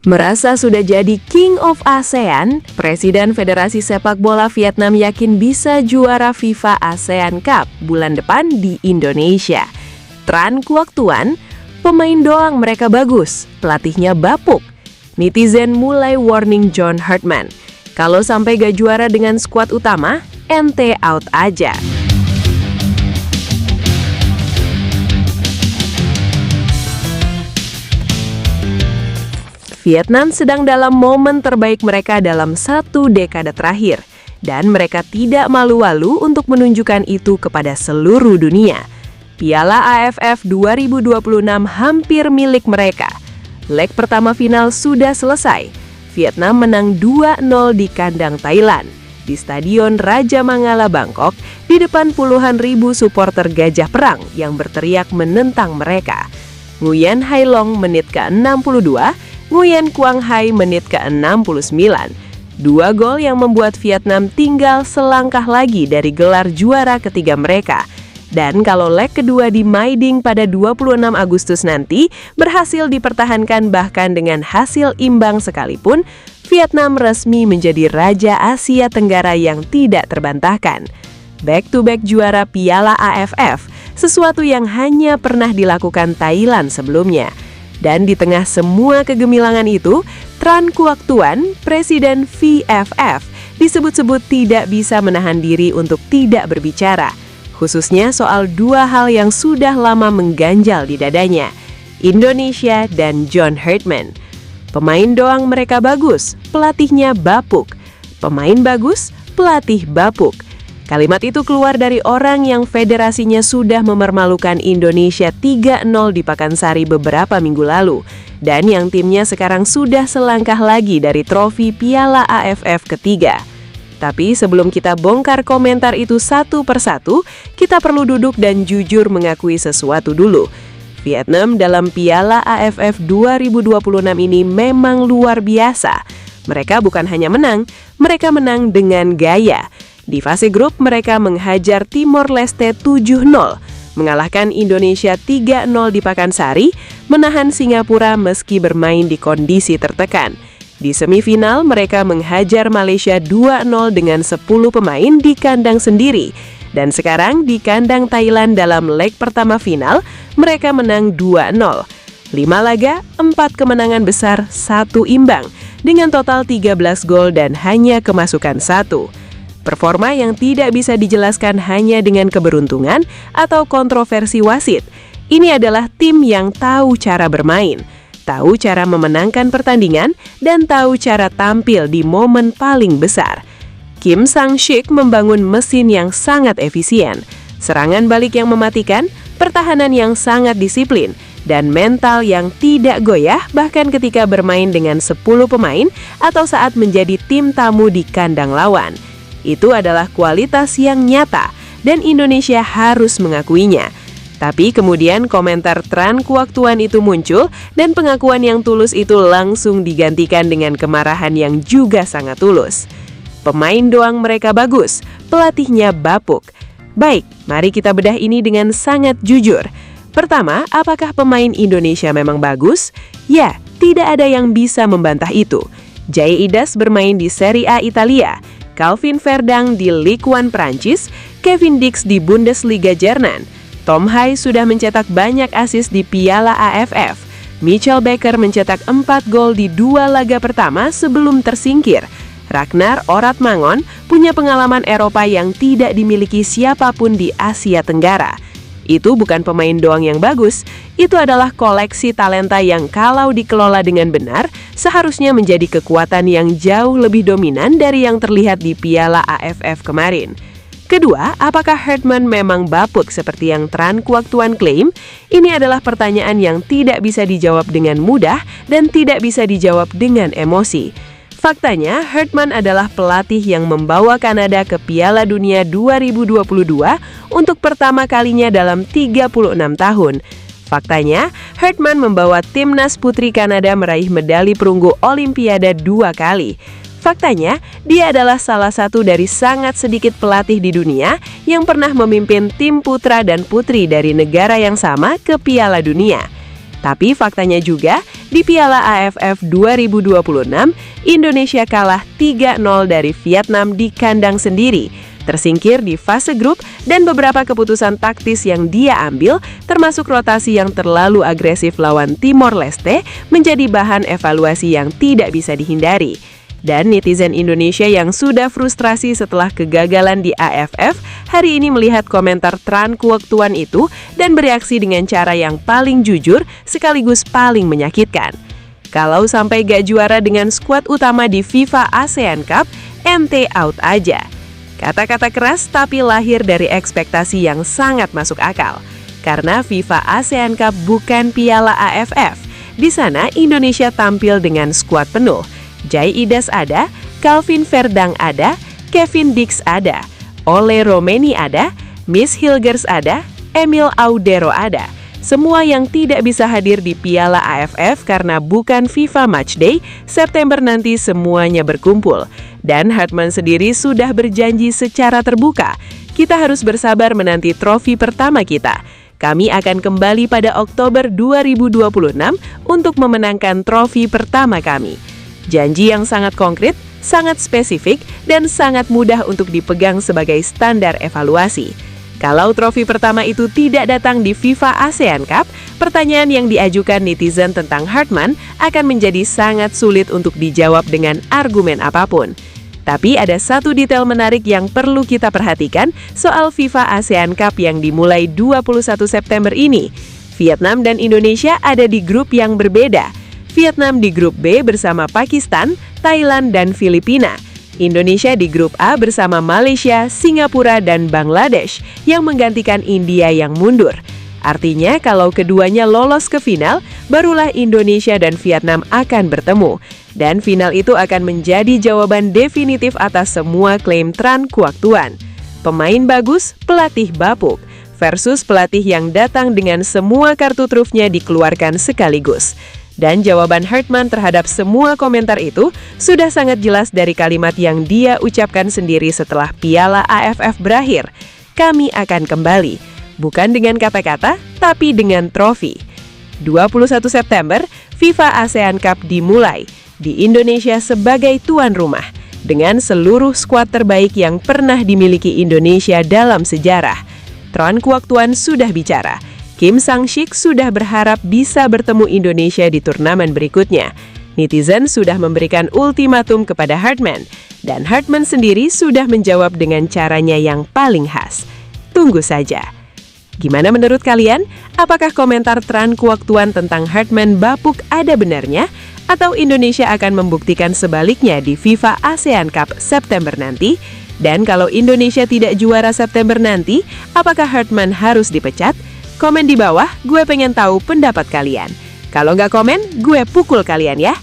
Merasa sudah jadi King of ASEAN, Presiden Federasi Sepak Bola Vietnam yakin bisa juara FIFA ASEAN Cup bulan depan di Indonesia. Tran Quoc Tuan, pemain doang mereka bagus, pelatihnya bapuk. Netizen mulai warning John Herdman, kalau sampai gak juara dengan skuad utama, ente out aja. Vietnam sedang dalam momen terbaik mereka dalam 1 dekade terakhir, dan mereka tidak malu-malu untuk menunjukkan itu kepada seluruh dunia. Piala AFF 2026 hampir milik mereka. Leg pertama final sudah selesai. Vietnam menang 2-0 di kandang Thailand, di Stadion Raja Mangala Bangkok, di depan puluhan ribu supporter Gajah Perang yang berteriak menentang mereka. Nguyen Hai Long menit ke-62, Nguyen Quang Hai menit ke-69. 2 gol yang membuat Vietnam tinggal selangkah lagi dari gelar juara ketiga mereka. Dan kalau leg kedua di Mai Ding pada 26 Agustus nanti berhasil dipertahankan bahkan dengan hasil imbang sekalipun, Vietnam resmi menjadi Raja Asia Tenggara yang tidak terbantahkan. Back-to-back juara Piala AFF, sesuatu yang hanya pernah dilakukan Thailand sebelumnya. Dan di tengah semua kegemilangan itu, Tran Quoc Tuan, Presiden VFF, disebut-sebut tidak bisa menahan diri untuk tidak berbicara, khususnya soal 2 hal yang sudah lama mengganjal di dadanya, Indonesia dan John Herdman. Pemain doang mereka bagus, pelatihnya bapuk. Pemain bagus, pelatih bapuk. Kalimat itu keluar dari orang yang federasinya sudah memermalukan Indonesia 3-0 di Pakansari beberapa minggu lalu, dan yang timnya sekarang sudah selangkah lagi dari trofi Piala AFF ketiga. Tapi sebelum kita bongkar komentar itu satu persatu, kita perlu duduk dan jujur mengakui sesuatu dulu. Vietnam dalam Piala AFF 2026 ini memang luar biasa. Mereka bukan hanya menang, mereka menang dengan gaya. Di fase grup mereka menghajar Timor Leste 7-0, mengalahkan Indonesia 3-0 di Pakansari, menahan Singapura meski bermain di kondisi tertekan. Di semifinal mereka menghajar Malaysia 2-0 dengan 10 pemain di kandang sendiri. Dan sekarang di kandang Thailand dalam leg pertama final, mereka menang 2-0. 5 laga, 4 kemenangan besar, 1 imbang, dengan total 13 gol dan hanya kemasukan 1. Performa yang tidak bisa dijelaskan hanya dengan keberuntungan atau kontroversi wasit. Ini adalah tim yang tahu cara bermain, tahu cara memenangkan pertandingan, dan tahu cara tampil di momen paling besar. Kim Sang-sik membangun mesin yang sangat efisien, serangan balik yang mematikan, pertahanan yang sangat disiplin, dan mental yang tidak goyah bahkan ketika bermain dengan 10 pemain atau saat menjadi tim tamu di kandang lawan. Itu adalah kualitas yang nyata, dan Indonesia harus mengakuinya. Tapi kemudian komentar Tran Quoc Tuan itu muncul, dan pengakuan yang tulus itu langsung digantikan dengan kemarahan yang juga sangat tulus. Pemain doang mereka bagus, pelatihnya bapuk. Baik, mari kita bedah ini dengan sangat jujur. Pertama, apakah pemain Indonesia memang bagus? Ya, tidak ada yang bisa membantah itu. Jay Idas bermain di Serie A Italia, Calvin Verdang di Ligue 1 Prancis, Kevin Dix di Bundesliga Jerman. Tom Hai sudah mencetak banyak assist di Piala AFF. Michael Becker mencetak 4 gol di 2 laga pertama sebelum tersingkir. Ragnar Oratmangon punya pengalaman Eropa yang tidak dimiliki siapapun di Asia Tenggara. Itu bukan pemain doang yang bagus, itu adalah koleksi talenta yang kalau dikelola dengan benar, seharusnya menjadi kekuatan yang jauh lebih dominan dari yang terlihat di Piala AFF kemarin. Kedua, apakah Herdman memang bapuk seperti yang Tran Quoc Tuan klaim? Ini adalah pertanyaan yang tidak bisa dijawab dengan mudah dan tidak bisa dijawab dengan emosi. Faktanya, Herdman adalah pelatih yang membawa Kanada ke Piala Dunia 2022 untuk pertama kalinya dalam 36 tahun. Faktanya, Herdman membawa timnas putri Kanada meraih medali perunggu Olimpiade 2 kali. Faktanya, dia adalah salah satu dari sangat sedikit pelatih di dunia yang pernah memimpin tim putra dan putri dari negara yang sama ke Piala Dunia. Tapi faktanya juga, di Piala AFF 2026, Indonesia kalah 3-0 dari Vietnam di kandang sendiri, tersingkir di fase grup, dan beberapa keputusan taktis yang dia ambil, termasuk rotasi yang terlalu agresif lawan Timor Leste, menjadi bahan evaluasi yang tidak bisa dihindari. Dan netizen Indonesia yang sudah frustrasi setelah kegagalan di AFF, hari ini melihat komentar Tran Kuok Tuan itu dan bereaksi dengan cara yang paling jujur sekaligus paling menyakitkan. Kalau sampai gak juara dengan skuad utama di FIFA ASEAN Cup, ente out aja. Kata-kata keras tapi lahir dari ekspektasi yang sangat masuk akal. Karena FIFA ASEAN Cup bukan Piala AFF. Di sana Indonesia tampil dengan skuad penuh. Jai Idas ada, Calvin Verdang ada, Kevin Dix ada, Ole Romeni ada, Miss Hilgers ada, Emil Audero ada. Semua yang tidak bisa hadir di Piala AFF karena bukan FIFA Matchday, September nanti semuanya berkumpul. Dan Hartman sendiri sudah berjanji secara terbuka, kita harus bersabar menanti trofi pertama kita. Kami akan kembali pada Oktober 2026 untuk memenangkan trofi pertama kami. Janji yang sangat konkret, sangat spesifik, dan sangat mudah untuk dipegang sebagai standar evaluasi. Kalau trofi pertama itu tidak datang di FIFA ASEAN Cup, pertanyaan yang diajukan netizen tentang Hartman akan menjadi sangat sulit untuk dijawab dengan argumen apapun. Tapi ada satu detail menarik yang perlu kita perhatikan soal FIFA ASEAN Cup yang dimulai 21 September ini. Vietnam dan Indonesia ada di grup yang berbeda. Vietnam di grup B bersama Pakistan, Thailand, dan Filipina. Indonesia di grup A bersama Malaysia, Singapura, dan Bangladesh yang menggantikan India yang mundur. Artinya kalau keduanya lolos ke final, barulah Indonesia dan Vietnam akan bertemu. Dan final itu akan menjadi jawaban definitif atas semua klaim Tran Kuok Tuan. Pemain bagus, pelatih bapuk, versus pelatih yang datang dengan semua kartu trufnya dikeluarkan sekaligus. Dan jawaban Hartman terhadap semua komentar itu sudah sangat jelas dari kalimat yang dia ucapkan sendiri setelah Piala AFF berakhir. Kami akan kembali, bukan dengan kata-kata, tapi dengan trofi. 21 September, FIFA ASEAN Cup dimulai di Indonesia sebagai tuan rumah, dengan seluruh skuad terbaik yang pernah dimiliki Indonesia dalam sejarah. Tran Kuok Tuan sudah bicara. Kim Sang-sik sudah berharap bisa bertemu Indonesia di turnamen berikutnya. Netizen sudah memberikan ultimatum kepada Hartman, dan Hartman sendiri sudah menjawab dengan caranya yang paling khas. Tunggu saja. Gimana menurut kalian? Apakah komentar Tran Kuok Tuan tentang Hartman bapuk ada benarnya? Atau Indonesia akan membuktikan sebaliknya di FIFA ASEAN Cup September nanti? Dan kalau Indonesia tidak juara September nanti, apakah Hartman harus dipecat? Komen di bawah, gue pengen tahu pendapat kalian. Kalau nggak komen, gue pukul kalian ya.